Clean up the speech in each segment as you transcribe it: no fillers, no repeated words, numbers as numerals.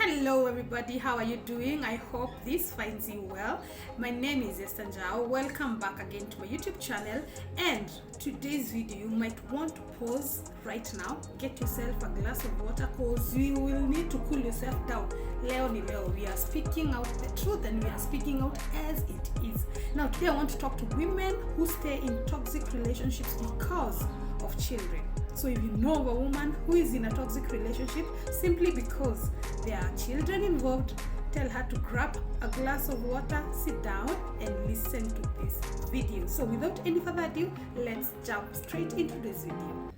Hello everybody, how are you doing? I hope this finds you well. My name is Esther Njao. Welcome back again to my YouTube channel, and today's video you might want to pause right now, get yourself a glass of water because you will need to cool yourself down. Leo ni leo, we are speaking out the truth and we are speaking out as it is. Now today I want to talk to women who stay in toxic relationships because of children. So if you know of a woman who is in a toxic relationship simply because there are children involved, tell her to grab a glass of water, sit down and listen to this video. So without any further ado, let's jump straight into this video.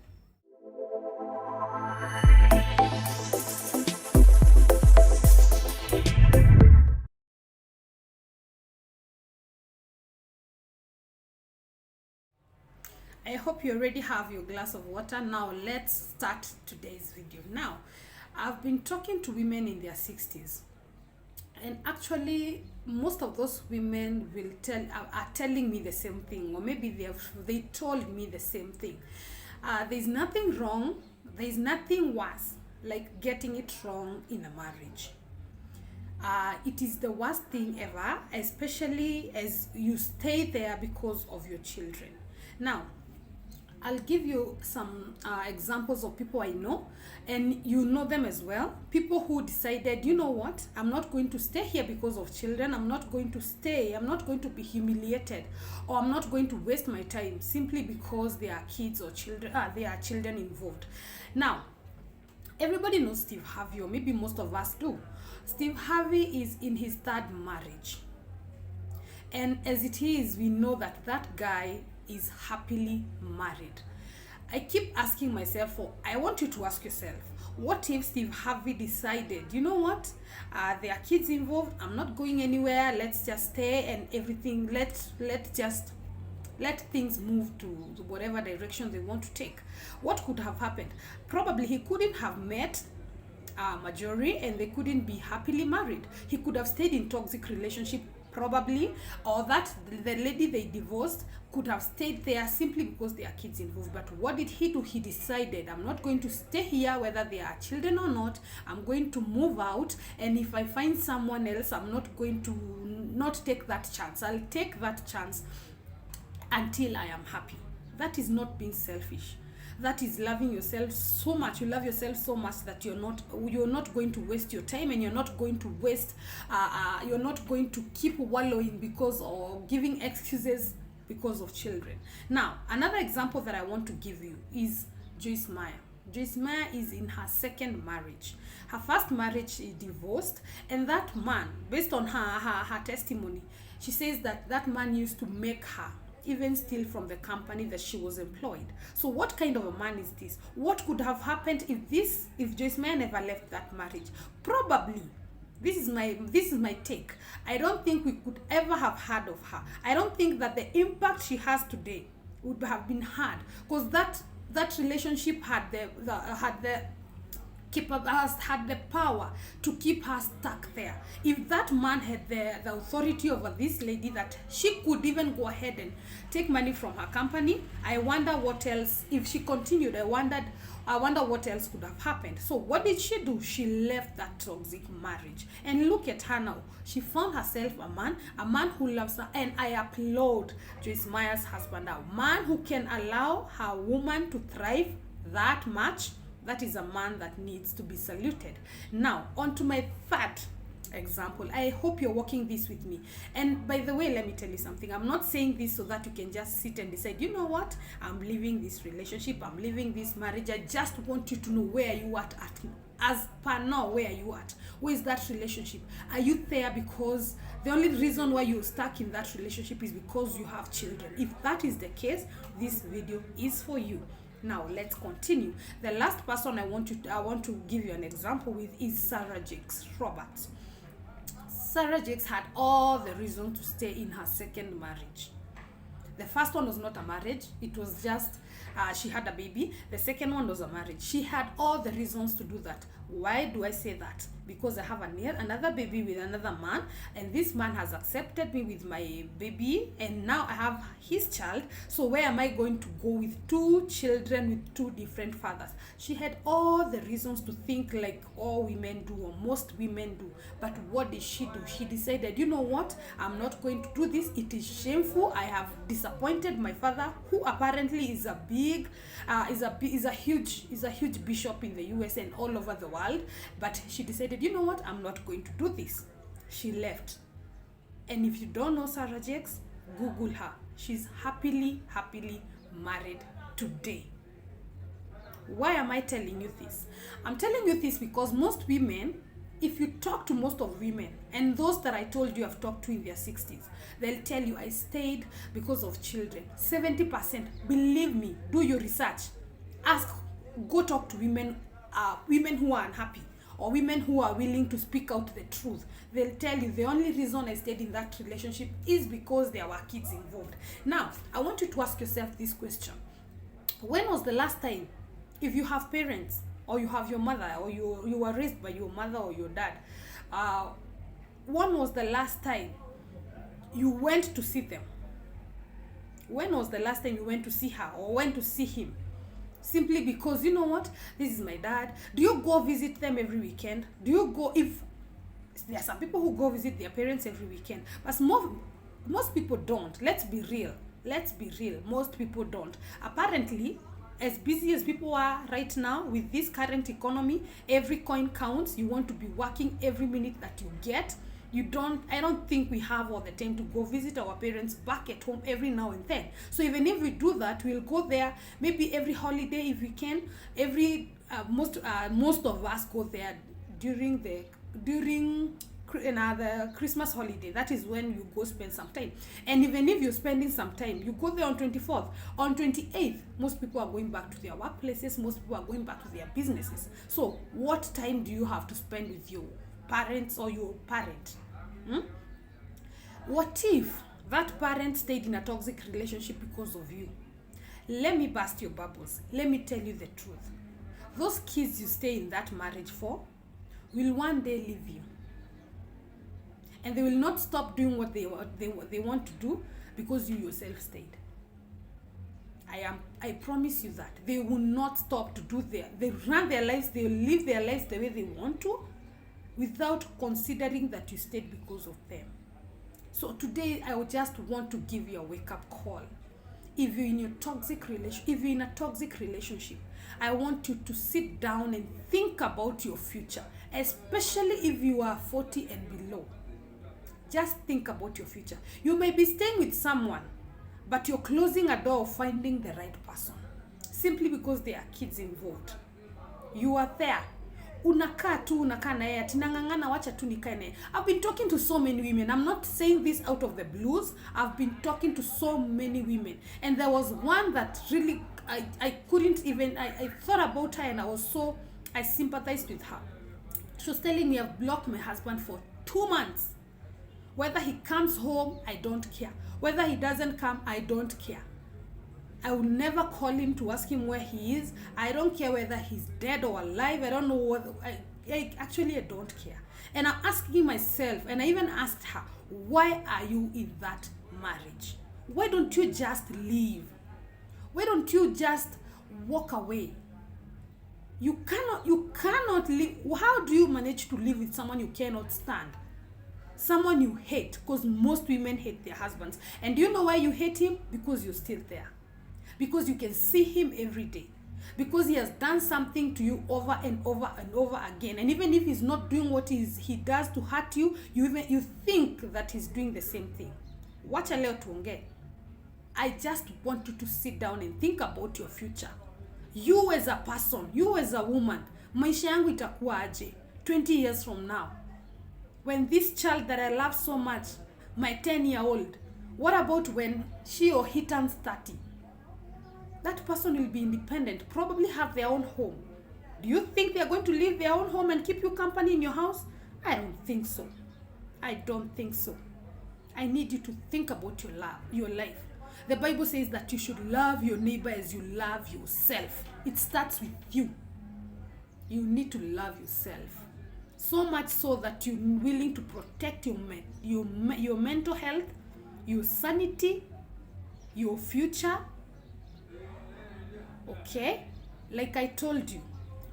I hope you already have your glass of water. Now let's start today's video. Now, I've been talking to women in their 60s, and actually most of those women are telling me the same thing, or maybe they told me the same thing. There's nothing wrong, there's nothing worse like getting it wrong in a marriage. It is the worst thing ever, especially as you stay there because of your children. Now, I'll give you some examples of people I know, and you know them as well. People who decided, you know what, I'm not going to stay here because of children. I'm not going to be humiliated, or I'm not going to waste my time simply because there are kids or children, there are children involved. Now, everybody knows Steve Harvey, or maybe most of us do. Steve Harvey is in his third marriage. And as it is, we know that that guy is happily married. I keep asking myself, I want you to ask yourself, what if Steve Harvey decided, you know what, there are kids involved, I'm not going anywhere, let's just stay and everything, let things move to whatever direction they want to take. What could have happened? Probably he couldn't have met Marjorie and they couldn't be happily married. He could have stayed in toxic relationship probably, or that the lady they divorced could have stayed there simply because there are kids involved. But what did he do? He decided, I'm not going to stay here whether there are children or not. I'm going to move out, and if I find someone else, I'm not going to not take that chance. I'll take that chance until I am happy. That is not being selfish. That is loving yourself so much. You love yourself so much that you're not going to waste your time, and you're not going to you're not going to keep wallowing because, or giving excuses because of children. Now, another example that I want to give you is Joyce Meyer. Joyce Meyer is in her second marriage. Her first marriage, she divorced, and that man, based on her testimony, she says that man used to make her even steal from the company that she was employed. So what kind of a man is this? What could have happened if Joyce Meyer never left that marriage? Probably, this is my take, I don't think we could ever have heard of her. I don't think that the impact she has today would have been hard, because that relationship had the power to keep her stuck there. If that man had the authority over this lady, that she could even go ahead and take money from her company, I wonder what else, if she continued, I wonder what else could have happened. So what did she do? She left that toxic marriage, and look at her now. She found herself a man who loves her, and I applaud Joyce Meyer's husband, a man who can allow her woman to thrive that much. That is a man that needs to be saluted. Now, on to my third example. I hope you're walking this with me. And by the way, let me tell you something. I'm not saying this so that you can just sit and decide, you know what, I'm leaving this relationship, I'm leaving this marriage. I just want you to know where you are at as per now. Where are you at? Where is that relationship? Are you there because the only reason why you're stuck in that relationship is because you have children? If that is the case, this video is for you. Now let's continue. The last person I want to give you an example with is Sarah Jakes Roberts. Sarah Jakes had all the reason to stay in her second marriage. The first one was not a marriage, it was just she had a baby. The second one was a marriage. She had all the reasons to do that. Why do I say that? Because I have another baby with another man, and this man has accepted me with my baby, and now I have his child. So where am I going to go with two children with two different fathers? She had all the reasons to think like all women do, or most women do. But what did she do? She decided, you know what, I'm not going to do this. It is shameful. I have disappointed my father, who apparently is a big is a huge bishop in the US and all over the world. But she decided, you know what, I'm not going to do this. She left. And if you don't know Sarah Jakes, Google her. She's happily married today. Why am I telling you this? I'm telling you this because most women, if you talk to most of women, and those that I told you I've talked to in their 60s, they'll tell you I stayed because of children. 70%. Believe me, do your research. Go talk to women who are unhappy, or women who are willing to speak out the truth. They'll tell you the only reason I stayed in that relationship is because there were kids involved. Now, I want you to ask yourself this question. When was the last time, if you have parents, or you have your mother, or you were raised by your mother or your dad, when was the last time you went to see them? When was the last time you went to see her or went to see him? Simply because, you know what, this is my dad. Do you go visit them every weekend? Do you go, if there are some people who go visit their parents every weekend, but most people don't. Let's be real. Most people don't. Apparently, as busy as people are right now with this current economy, every coin counts. You want to be working every minute that you get. I don't think we have all the time to go visit our parents back at home every now and then. So even if we do that, we'll go there maybe every holiday if we can. Most of us go there during the Christmas holiday. That is when you go spend some time. And even if you're spending some time, you go there on 24th. On 28th, most people are going back to their workplaces. Most people are going back to their businesses. So what time do you have to spend with your parents or your parent? What if that parent stayed in a toxic relationship because of you? Let me burst your bubbles. Let me tell you the truth. Those kids you stay in that marriage for will one day leave you. And they will not stop doing what they want to do because you yourself stayed. I promise you that. They will not stop to do they run their lives, they will live their lives the way they want to, without considering that you stayed because of them. So today I would just want to give you a wake-up call. If you're in a toxic relationship, I want you to sit down and think about your future, especially if you are 40 and below. Just think about your future. You may be staying with someone, but you're closing a door of finding the right person, simply because there are kids involved. You are there. Unakaa na yeye ati nang'ang'ana, wacha tu nikae naye. I've been talking to so many women. I'm not saying this out of the blues. I've been talking to so many women, and there was one that really I couldn't even, I thought about her, and I sympathized with her. She was telling me, I've blocked my husband for 2 months. Whether he comes home, I don't care. Whether he doesn't come, I don't care. I will never call him to ask him where he is. I don't care whether he's dead or alive. I don't know what. I don't care. And I'm asking myself, and I even asked her, why are you in that marriage? Why don't you just leave? Why don't you just walk away? You cannot live. How do you manage to live with someone you cannot stand? Someone you hate, because most women hate their husbands. And do you know why you hate him? Because you're still there. Because you can see him every day. Because he has done something to you over and over and over again. And even if he's not doing what he does to hurt you, you think that he's doing the same thing. Wacha leo tuongee. I just want you to sit down and think about your future. You as a person, you as a woman, maisha yangu itakuwa aje 20 years from now? When this child that I love so much, my 10-year-old, what about when she or he turns 30? That person will be independent, probably have their own home. Do you think they're going to leave their own home and keep you company in your house? I don't think so. I don't think so. I need you to think about your life. The Bible says that you should love your neighbor as you love yourself. It starts with you. you need to love yourself. So much so that you're willing to protect your mental health, your sanity, your future. Okay? Like I told you,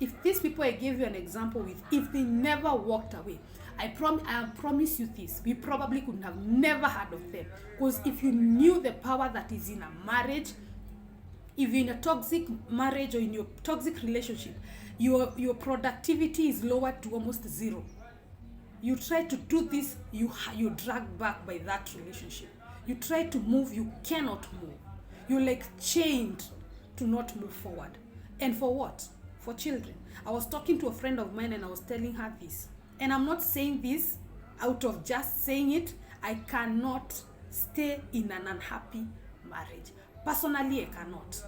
if these people I gave you an example with, if they never walked away, I promise you this, we probably could have never heard of them. Because if you knew the power that is in a marriage, if you're in a toxic marriage or in your toxic relationship, your productivity is lowered to almost zero. You try to do this, you drag back by that relationship. You try to move, you cannot move. You're like chained to not move forward. And for what? For children. I was talking to a friend of mine and I was telling her this. And I'm not saying this out of just saying it. I cannot stay in an unhappy marriage. Personally, I cannot.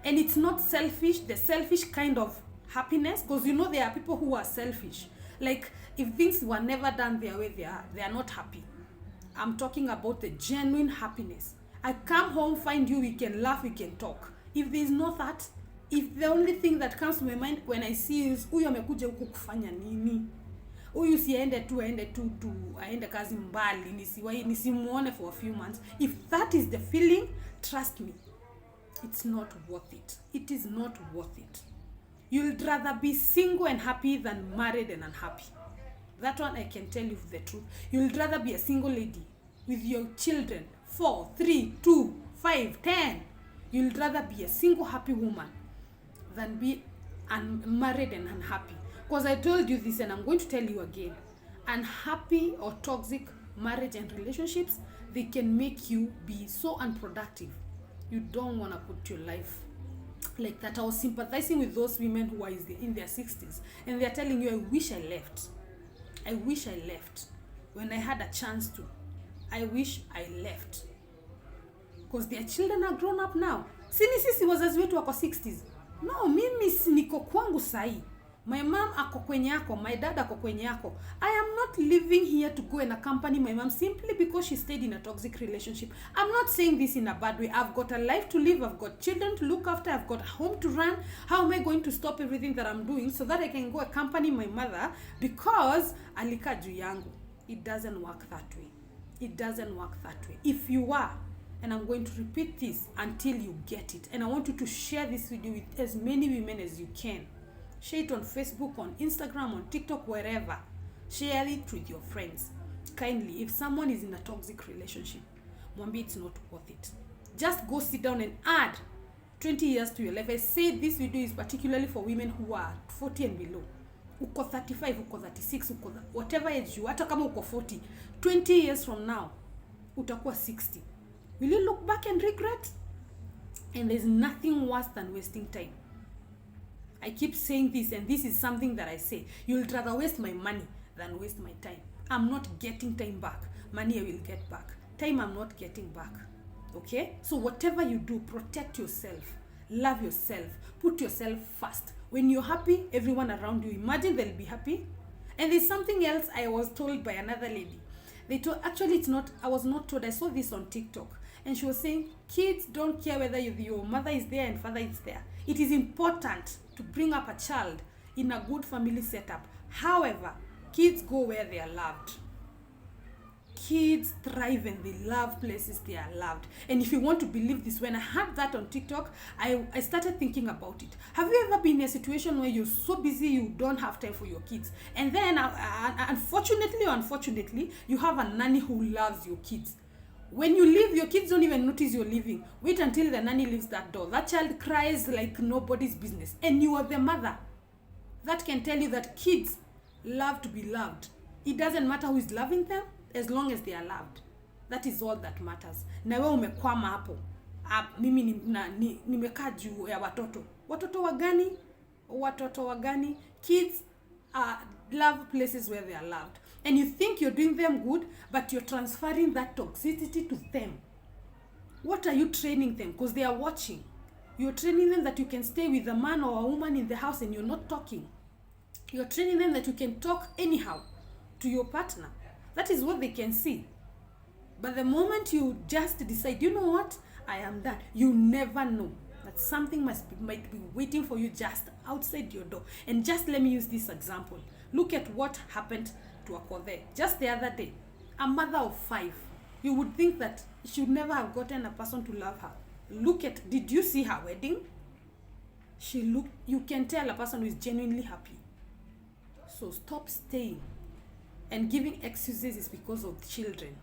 And it's not selfish, the selfish kind of happiness, because you know there are people who are selfish. Like if things were never done their way, they are not happy. I'm talking about the genuine happiness. I come home, find you, we can laugh, we can talk. If there's no that, if the only thing that comes to my mind when I see is huyu amekuja huku kufanya nini, huyu siende tu aende kazi mbali, nisimuone for a few months. If that is the feeling, trust me, it's not worth it. It is not worth it. You'll rather be single and happy than married and unhappy. That one I can tell you the truth. You'll rather be a single lady with your children, 4, 3, 2, 5, 10. You'll rather be a single happy woman than be unmarried and unhappy. Because I told you this and I'm going to tell you again. Unhappy or toxic marriage and relationships, they can make you be so unproductive. You don't want to put your life like that. I was sympathizing with those women who are in their 60s and they're telling you, I wish I left. I wish I left. When I had a chance to, I wish I left. Because their children are grown up now. Sisi wazazi wetu wako 60s. No, mimi niko kwangu sahi. My mom ako kwenye yako, my dad ako kwenye yako. I am not living here to go and accompany my mom simply because she stayed in a toxic relationship. I'm not saying this in a bad way. I've got a life to live. I've got children to look after. I've got a home to run. How am I going to stop everything that I'm doing so that I can go accompany my mother because alika juu yangu? It doesn't work that way. It doesn't work that way. If you are, and I'm going to repeat this until you get it, and I want you to share this video with as many women as you can. Share it on Facebook, on Instagram, on TikTok, wherever. Share it with your friends. Kindly, if someone is in a toxic relationship, mwambie it's not worth it. Just go sit down and add 20 years to your life. I say this video is particularly for women who are 40 and below. Uko 35, uko 36, uko whatever age you, hata kama uko 40, 20 years from now, utakuwa 60. Will you look back and regret? And there's nothing worse than wasting time. I keep saying this, and this is something that I say. You'll rather waste my money than waste my time. I'm not getting time back. Money I will get back. Time I'm not getting back. Okay? So whatever you do, protect yourself. Love yourself. Put yourself first. When you're happy, everyone around you, imagine they'll be happy. And there's something else I was told by another lady. They told, actually it's not, I was not told, I saw this on TikTok. And she was saying, kids don't care whether your mother is there and father is there. It is important to bring up a child in a good family setup. However, kids go where they are loved. Kids thrive and they love places they are loved. And if you want to believe this, when I heard that on TikTok, I started thinking about it. Have you ever been in a situation where you're so busy you don't have time for your kids? And then, unfortunately, you have a nanny who loves your kids. When you leave, your kids don't even notice you're leaving. Wait until the nanny leaves that door. That child cries like nobody's business. And you are the mother. That can tell you that kids love to be loved. It doesn't matter who is loving them, as long as they are loved. That is all that matters. Na wewe umekwama hapo. Mimi nimekaa juu ya watoto. Watoto wagani? Watoto wagani? Kids love places where they are loved. And you think you're doing them good, but you're transferring that toxicity to them. What are you training them? Because they are watching. You're training them that you can stay with a man or a woman in the house and you're not talking. You're training them that you can talk anyhow to your partner. That is what they can see. But the moment you just decide, you know what, I am done, you never know. that something might be waiting for you just outside your door. And just let me use this example. Look at what happened to Akode just the other day. A mother of 5. You would think that she would never have gotten a person to love her. Did you see her wedding? You can tell a person who is genuinely happy. So stop staying and giving excuses is because of children.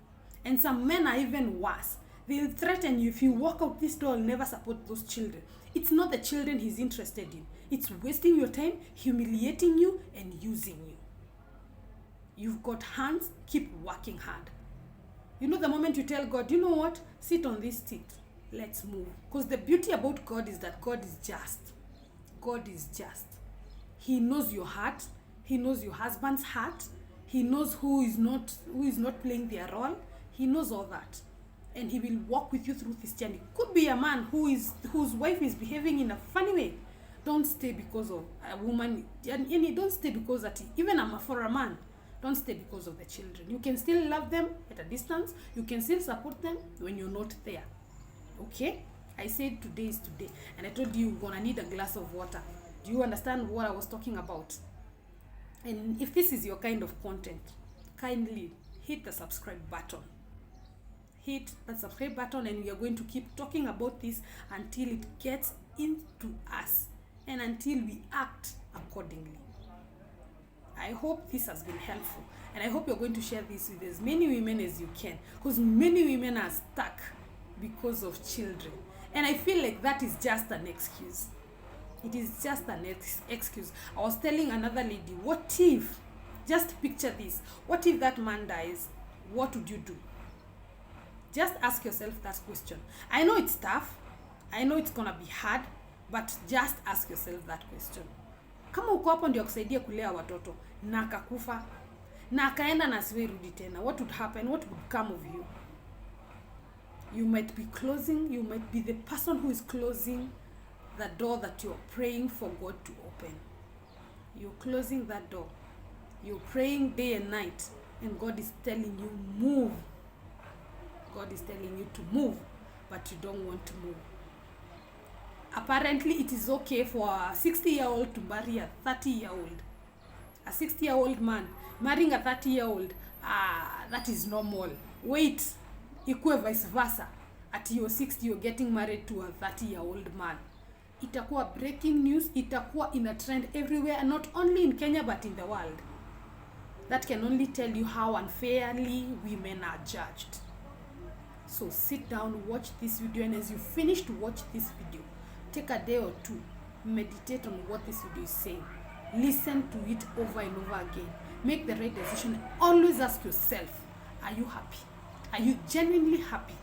And some men are even worse. They'll threaten you, if you walk out this door, I'll never support those children. It's not the children he's interested in. It's wasting your time, humiliating you, and using you. You've got hands, keep working hard. You know, the moment you tell God, you know what, sit on this seat, let's move. Because the beauty about God is that God is just. God is just. He knows your heart. He knows your husband's heart. He knows who is not playing their role. He knows all that. And he will walk with you through this journey. Could be a man whose wife is behaving in a funny way. Don't stay because of a woman. And don't stay because that, even for a man, don't stay because of the children. You can still love them at a distance. You can still support them when you're not there. Okay? I said today is today. And I told you you're going to need a glass of water. Do you understand what I was talking about? And if this is your kind of content, kindly hit the subscribe button. Hit that subscribe button, and we are going to keep talking about this until it gets into us and until we act accordingly. I hope this has been helpful, and I hope you're going to share this with as many women as you can, because many women are stuck because of children, and I feel like that is just an excuse. It is just an excuse. I was telling another lady, what if, just picture this, what if that man dies? What would you do? Just ask yourself that question. I know it's tough. I know it's gonna be hard, but just ask yourself that question. Kama uko hapo ndio kusaidia kulea watoto na akakufa na akaenda na asiwe rudi tena, what would happen? What would come of you? You might be the person who is closing the door that you're praying for God to open. You're closing that door. You're praying day and night, and God is telling you, move. God is telling you to move, but you don't want to move. Apparently, it is okay for a 60-year-old to marry a 30-year-old. A 60-year-old man marrying a 30-year-old, that is normal. Wait, ikuwe vice versa. At your 60, you're getting married to a 30-year-old man. Itakuwa breaking news, itakuwa in a trend everywhere, not only in Kenya, but in the world. That can only tell you how unfairly women are judged. So sit down, watch this video, and as you finish to watch this video, take a day or two, meditate on what this video is saying. Listen to it over and over again. Make the right decision. Always ask yourself, are you happy? Are you genuinely happy?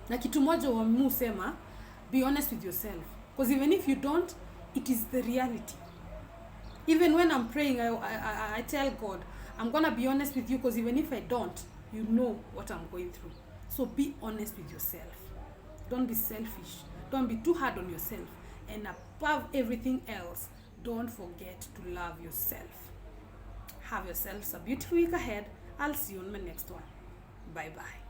Na kitu moja wa sema, be honest with yourself. Because even if you don't, it is the reality. Even when I'm praying, I tell God, I'm going to be honest with you, because even if I don't, you know what I'm going through. So be honest with yourself. Don't be selfish. Don't be too hard on yourself. And above everything else, don't forget to love yourself. Have yourselves a beautiful week ahead. I'll see you on my next one. Bye-bye.